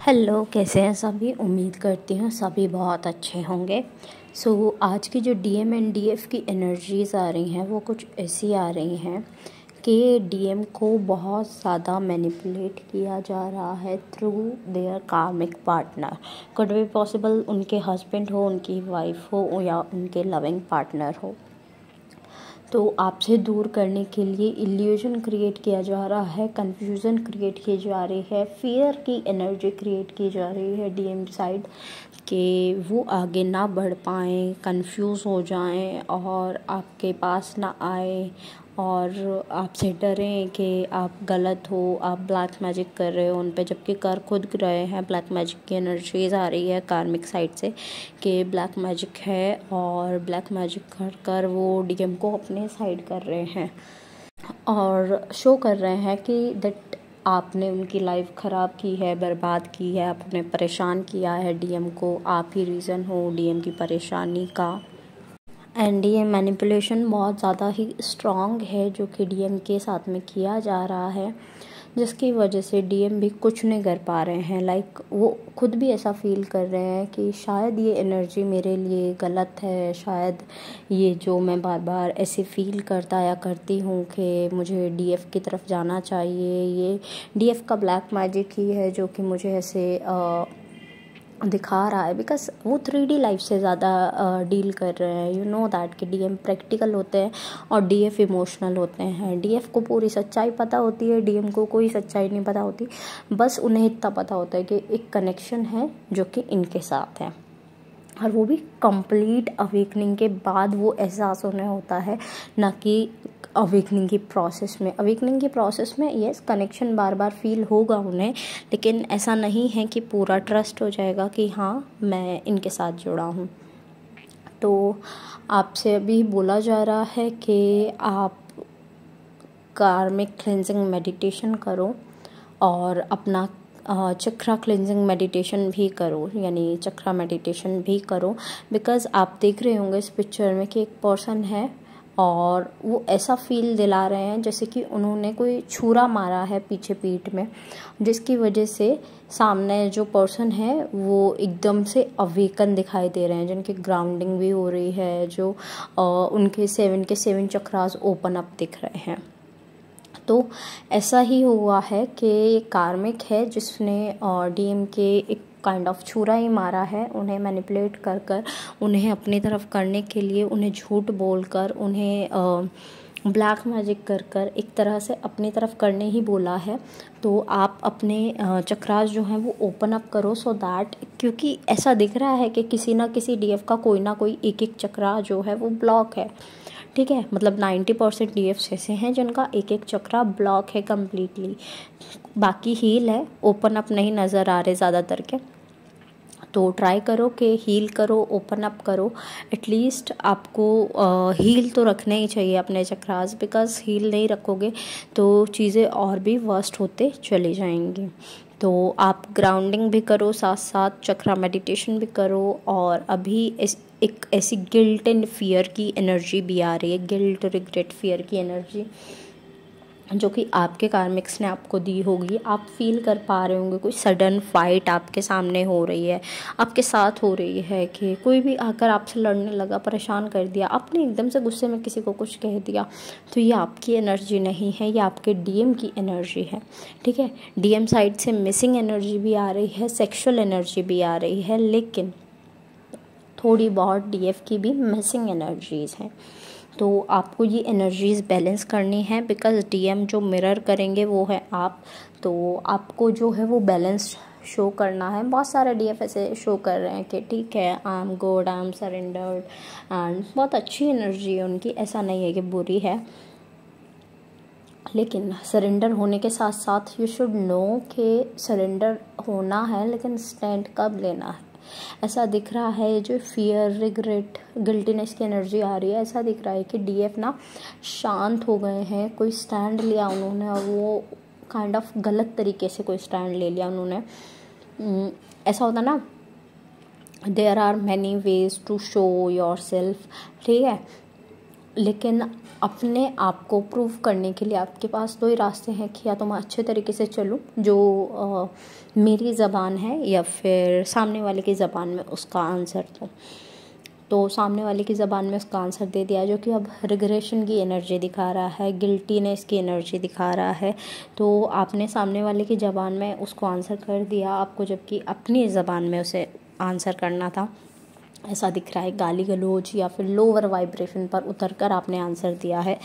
Hello, कैसे हैं सभी। उम्मीद करती हूँ सभी बहुत अच्छे होंगे। आज की जो डीएम एंड डीएफ की एनर्जीज़ आ रही हैं वो कुछ ऐसी आ रही हैं कि डीएम को बहुत ज़्यादा मैनिपुलेट किया जा रहा है थ्रू देयर कार्मिक पार्टनर। कुड बी पॉसिबल उनके हस्बैंड हो, उनकी वाइफ हो या उनके लविंग पार्टनर हो। तो आपसे दूर करने के लिए इल्यूजन क्रिएट किया जा रहा है, कन्फ्यूज़न क्रिएट की जा रही है, फियर की एनर्जी क्रिएट की जा रही है डीएम साइड कि वो आगे ना बढ़ पाएँ, कंफ्यूज हो जाएं और आपके पास ना आए और आपसे डरें कि आप गलत हो, आप ब्लैक मैजिक कर रहे हो उन पे, जबकि कर खुद रहे हैं। ब्लैक मैजिक की एनर्जीज आ रही है कार्मिक साइड से कि ब्लैक मैजिक है और ब्लैक मैजिक कर वो डीएम को अपने साइड कर रहे हैं और शो कर रहे हैं कि दैट आपने उनकी लाइफ ख़राब की है, बर्बाद की है, आपने परेशान किया है डीएम को, आप ही रीज़न हो डीएम की परेशानी का। एंड ये मैनिपुलेशन बहुत ज़्यादा ही स्ट्रॉन्ग है जो कि डीएम के साथ में किया जा रहा है, जिसकी वजह से डीएम भी कुछ नहीं कर पा रहे हैं। लाइक वो खुद भी ऐसा फील कर रहे हैं कि शायद ये एनर्जी मेरे लिए गलत है, शायद ये जो मैं बार बार ऐसे फील करता या करती हूँ कि मुझे डीएफ की तरफ जाना चाहिए, ये डीएफ का ब्लैक मैजिक ही है जो कि मुझे ऐसे दिखा रहा है। बिकॉज वो 3D लाइफ से ज़्यादा डील कर रहे हैं। यू नो दैट कि डीएम प्रैक्टिकल होते हैं और डीएफ इमोशनल होते हैं। डीएफ को पूरी सच्चाई पता होती है, डीएम को कोई सच्चाई नहीं पता होती। बस उन्हें इतना पता होता है कि एक कनेक्शन है जो कि इनके साथ है, और वो भी कंप्लीट अवेकनिंग के बाद वो एहसास उन्हें होता है, ना कि अवेकनिंग की प्रोसेस में यस कनेक्शन बार बार फील होगा उन्हें, लेकिन ऐसा नहीं है कि पूरा ट्रस्ट हो जाएगा कि हाँ मैं इनके साथ जुड़ा हूँ। तो आपसे अभी बोला जा रहा है कि आप कार्मिक क्लेंजिंग मेडिटेशन करो और अपना चक्रा क्लेंजिंग मेडिटेशन भी करो, यानी चक्रा मेडिटेशन भी करो। बिकॉज़ आप देख रहे होंगे इस पिक्चर में कि एक पर्सन है और वो ऐसा फील दिला रहे हैं जैसे कि उन्होंने कोई छुरा मारा है पीछे पीठ में, जिसकी वजह से सामने जो पर्सन है वो एकदम से अवेकन दिखाई दे रहे हैं, जिनकी ग्राउंडिंग भी हो रही है, जो उनके 7 चक्रास ओपन अप दिख रहे हैं। तो ऐसा ही हुआ है कि ये कार्मिक है जिसने डीएम के एक काइंड ऑफ छुरा ही मारा है, उन्हें मैनिपुलेट कर कर, उन्हें अपनी तरफ करने के लिए, उन्हें झूठ बोलकर, उन्हें ब्लैक मैजिक कर कर एक तरह से अपनी तरफ करने ही बोला है। तो आप अपने चक्रास जो हैं वो ओपन अप करो सो दैट, क्योंकि ऐसा दिख रहा है कि किसी ना किसी डीएफ का कोई ना कोई एक चक्रा जो है वो ब्लॉक है। ठीक है, मतलब 90% डीएफ्स ऐसे हैं जिनका एक चक्रा ब्लॉक है कम्प्लीटली, बाकी हील है, ओपन अप नहीं नज़र आ रहे ज़्यादातर के। तो ट्राई करो कि हील करो, ओपन अप करो। एटलीस्ट आपको हील तो रखने ही चाहिए अपने चक्रास, बिकॉज हील नहीं रखोगे तो चीज़ें और भी वर्स्ट होते चली जाएंगी। तो आप ग्राउंडिंग भी करो, साथ साथ चक्रा मेडिटेशन भी करो। और अभी एक ऐसी गिल्ट एंड फियर की एनर्जी भी आ रही है, गिल्ट, रिग्रेट, फियर की एनर्जी जो कि आपके कार्मिक्स ने आपको दी होगी। आप फील कर पा रहे होंगे कोई सडन फाइट आपके सामने हो रही है, आपके साथ हो रही है, कि कोई भी आकर आपसे लड़ने लगा, परेशान कर दिया, आपने एकदम से गुस्से में किसी को कुछ कह दिया। तो ये आपकी एनर्जी नहीं है, ये आपके डीएम की एनर्जी है। ठीक है, डीएम साइड से मिसिंग एनर्जी भी आ रही है, सेक्शुअल एनर्जी भी आ रही है, लेकिन थोड़ी बहुत डीएफ की भी मिसिंग एनर्जीज़ हैं। तो आपको ये एनर्जीज़ बैलेंस करनी है, बिकॉज डीएम जो मिरर करेंगे वो है आप। तो आपको जो है वो बैलेंस शो करना है। बहुत सारे डीएफ ऐसे शो कर रहे हैं कि ठीक है, I am good, I am surrendered, and बहुत अच्छी एनर्जी है उनकी, ऐसा नहीं है कि बुरी है। लेकिन सरेंडर होने के साथ साथ यू शुड नो कि सरेंडर होना है, लेकिन स्टैंड कब लेना है। ऐसा दिख रहा है जो फियर, रिग्रेट, गिल्टीनेस की एनर्जी आ रही है, ऐसा दिख रहा है कि डीएफ ना शांत हो गए हैं, कोई स्टैंड लिया उन्होंने और वो काइंड ऑफ गलत तरीके से कोई स्टैंड ले लिया उन्होंने। ऐसा होता ना, there are many ways to show yourself. ठीक है, लेकिन अपने आप को प्रूव करने के लिए आपके पास दो ही रास्ते हैं कि या तो मैं अच्छे तरीके से चलूँ जो मेरी ज़बान है, या फिर सामने वाले की ज़बान में उसका आंसर दूँ। तो सामने वाले की ज़बान में उसका आंसर दे दिया, जो कि अब रिग्रेशन की एनर्जी दिखा रहा है, गिल्टीनेस की एनर्जी दिखा रहा है। तो आपने सामने वाले की ज़बान में उसको आंसर कर दिया आपको, जबकि अपनी ज़बान में उसे आंसर करना था, ऐसा दिख रहा है। गाली गलौज या फिर लोअर वाइब्रेशन पर उतरकर आपने आंसर दिया है।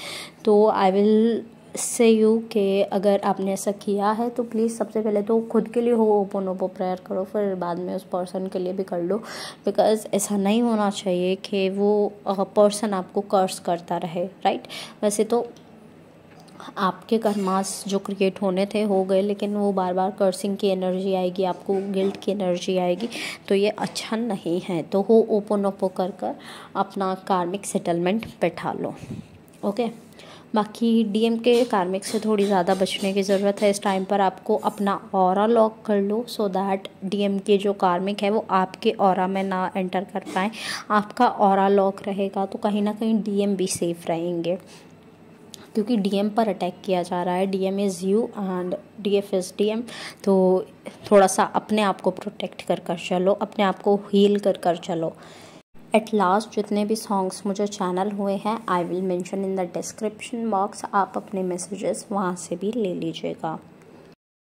तो आई विल से यू कि अगर आपने ऐसा किया है तो प्लीज़ सबसे पहले तो खुद के लिए हो ओपो प्रेयर करो, फिर बाद में उस पर्सन के लिए भी कर लो। बिकॉज़ ऐसा नहीं होना चाहिए कि वो पर्सन आपको कर्स करता रहे, राइट। वैसे तो आपके कर्मास जो क्रिएट होने थे हो गए, लेकिन वो बार बार कर्सिंग की एनर्जी आएगी, आपको गिल्ट की एनर्जी आएगी, तो ये अच्छा नहीं है। तो हो ओपन कर अपना कार्मिक सेटलमेंट बैठा लो, ओके। बाकी डीएम के कार्मिक से थोड़ी ज़्यादा बचने की ज़रूरत है इस टाइम पर। आपको अपना ऑरा लॉक कर लो, सो दैट डीएम के जो कार्मिक है वो आपके ऑरा में ना एंटर कर पाए। आपका ऑरा लॉक रहेगा तो कहीं ना कहीं डीएम भी सेफ रहेंगे, क्योंकि डीएम पर अटैक किया जा रहा है। DM is you and DF is DM. तो थोड़ा सा अपने आप को प्रोटेक्ट कर चलो, अपने आप को हील कर चलो। एट लास्ट जितने भी सॉन्ग्स मुझे चैनल हुए हैं I will mention in the description box, आप अपने मैसेजेस वहाँ से भी ले लीजिएगा।